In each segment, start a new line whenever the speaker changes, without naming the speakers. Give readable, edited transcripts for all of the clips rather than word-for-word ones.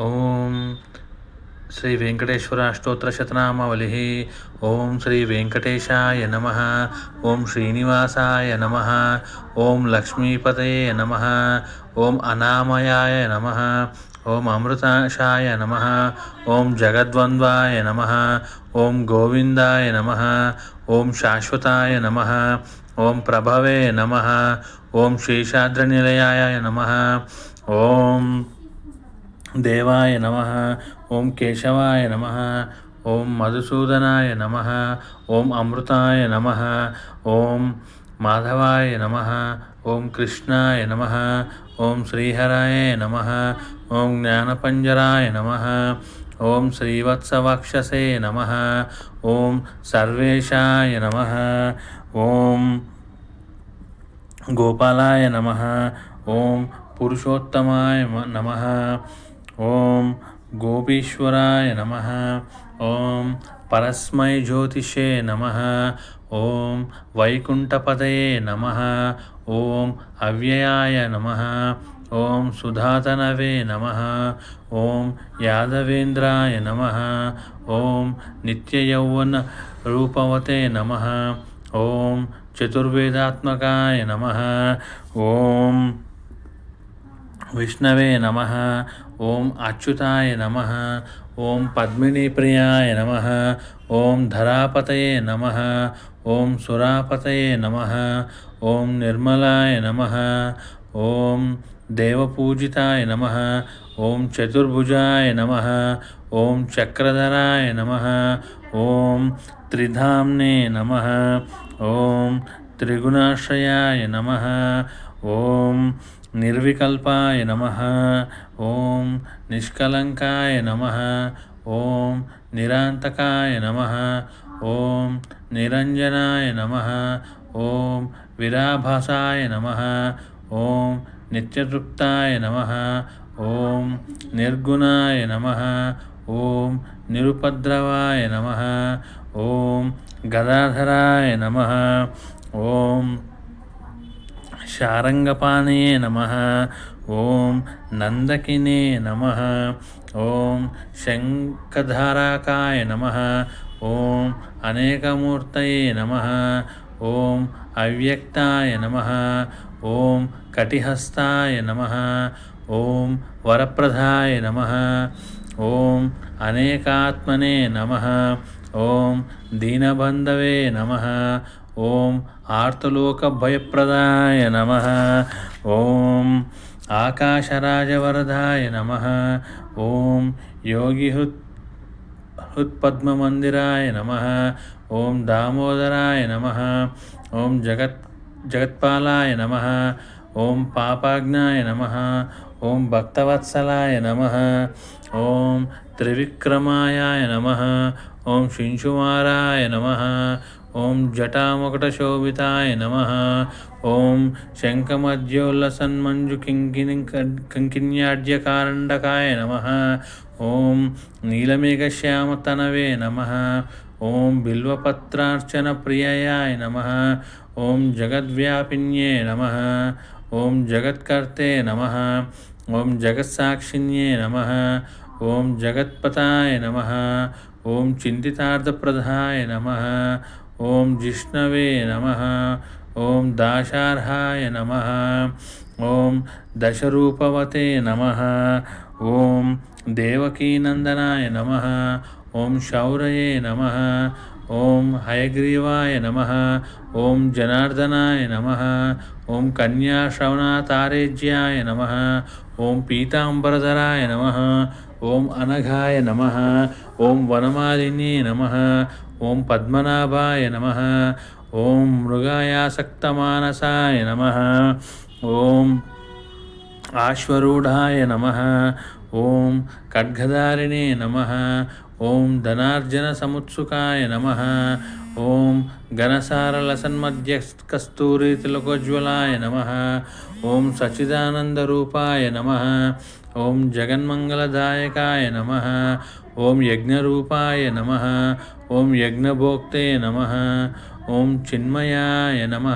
ఓం శ్రీ వెంకటేశ్వర అష్టోత్తర శతనామావళి. ఓం శ్రీ వెంకటేశాయ నమ. ఓం శ్రీనివాసాయ నమ. ఓం లక్ష్మీపతయే నమ. ఓం అనామయాయ నమ. ఓం అమృతాశాయ నమ. ఓం జగద్వంద్వాయ నమ. ఓం గోవిందాయ నమ. ఓం శాశ్వతాయ నమ. ఓం ప్రభవే నమ. ఓం శేషాద్రినిలయాయ నమ. ఓం దేవాయ నమ. ఓం కేశవాయ నమ. ఓం మధుసూదనాయ నమ. ఓం అమృతాయ నమ. ఓం మాధవాయ నమ. ఓం కృష్ణాయ నమ. ఓం శ్రీహరాయ నమ. ఓం జ్ఞానపంజరాయ నమ. ఓం శ్రీవత్సవక్షసే నమ. ఓం సర్వేశాయ నమ. ఓం గోపాలాయ నమ. ఓం పురుషోత్తమాయ నమ. ఓం గోపీశ్వరాయ నమ. ఓం పరస్మై జ్యోతిషే నమ. ఓం వైకుంఠపదయే నమ. ఓం అవ్యయాయ నమ. ఓం సుధాతనవే నమ. ఓం యాదవేంద్రాయ నమ. ఓం నిత్యయౌవన రూపవతే నమ. ఓం చతుర్వేదాత్మకాయ నమ. ఓం విష్ణవే నమ. ఓం అచ్యుతాయ నమ. ఓం పద్మినీప్రియాయ నమ. ఓం ధరాపతయే నమ. ఓం సురాపతయే నమ. ఓం నిర్మలాయ నమ. ఓం దేవపూజితాయ నమ. ఓం చతుర్భుజాయ నమ. ఓం చక్రధరాయ నమ. ఓం త్రిధామ్నే నమ. ఓం త్రిగుణాశ్రయాయ నమ. ఓం నిర్వికల్పాయ నమ. ఓం నిష్కలంకాయ నమ. ఓం నిరాంతకాయ నమ. ఓం నిరంజనాయ నమ. ఓం విరాభాసాయ నమ. ఓం నిత్యతృప్తాయ నమ. ఓం నిర్గుణాయ నమ. ఓం నిరుపద్రవాయ నమ. ఓం గదాధరాయ నమ. ఓం శారంగపాణయే నమ. ఓం నందకినే నమ. ఓం శంఖధారకాయ నమ. ఓం అనేకమూర్తయే నమ. ఓం అవ్యక్తాయ నమ. ఓం కటిహస్తాయ నమ. ఓం వరప్రదాయ నమ. ఓం అనేకాత్మనే నమ. ఓం దీనబంధవే నమ. ఓం ఆర్తలోకభయప్రదాయ నమ. ఓం ఆకాశరాజవరదాయ నమ. ఓం యోగిహృత్పద్మమందిరాయ నమ. ఓం దామోదరాయ నమ. ఓం జగత్పాలాయ నమ. ఓం పాపాజ్ఞాయ నమ. ఓం భక్తవత్సలాయ నమ. ఓం త్రివిక్రమాయ నమ. ఓం శింశుమారాయ నమ. ఓం జటాముకుటశోభితాయ నమ. ఓం శంఖమధ్యోల్లసన్మంజు కంకిన్యాడ్యకారండకాయ నమ. ఓం నీలమేఘశ్యామతనవే నమ. ఓం బిల్వపత్రార్చన ప్రియాయ నమ. ఓం జగద్వ్యాపిన్యే నమ. ఓం జగత్కర్తే నమ. ఓం జగత్సాక్షిణ్యే నమ. ఓం జగత్పతాయ నమ. ఓం చింతితార్థప్రదాయ నమ. ఓం జిష్ణవే నమ. ఓం దాశార్హాయ నమ. ఓం దశరూపవతే నమ. ఓం దేవకీనందనాయ నమ. ఓం శౌరయే నమ. ఓం హయగ్రీవాయ నమ. ఓం జనార్దనాయ నమ. ఓం కన్యాశ్రవణతారేజ్యాయ నమ. ఓం పీతాంబరధరాయ నమ. ఓం అనఘాయ నమ. ఓం వనమాలిన్యే నమ. ఓం పద్మనాభాయ నమ. ఓం మృగాయాసక్తమానసాయ నమ. ఓం ఆశ్వరూఢాయ నమ. ఓం ఖడ్గధారిణే నమ. ఓం ధనార్జన సముత్సుకాయ నమ. ఓం ఘనసారలసన్మధ్యకస్తూరితిలకోజ్వలాయ నమ. ఓం సచ్చిదానందరూపాయ నమ. ఓం జగన్మంగళదాయకాయ నమ. ఓం యజ్ఞరూపాయ నమ. ఓం యజ్ఞభోక్తే నమ. ఓం చిన్మయాయ నమ.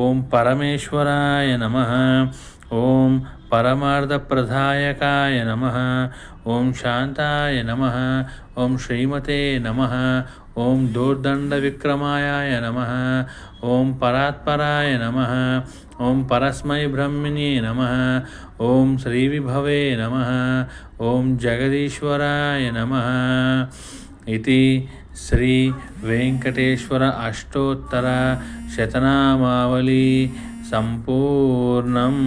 ఓం పరమేశ్వరాయ నమ. ఓం పరమార్థప్రదాయకాయ నమః. ఓం శాంతాయ నమః. ఓం శ్రీమతే నమః. ఓం దోర్దండవిక్రమాయ నమః. ఓం పరాత్పరాయ నమః. ఓం పరస్మై బ్రహ్మిణే నమః. ఓం శ్రీవిభవే నమః. ఓం జగదీశ్వరాయ నమః. ఇది శ్రీ వెంకటేశ్వర అష్టోత్తర శతనామావళి సంపూర్ణం.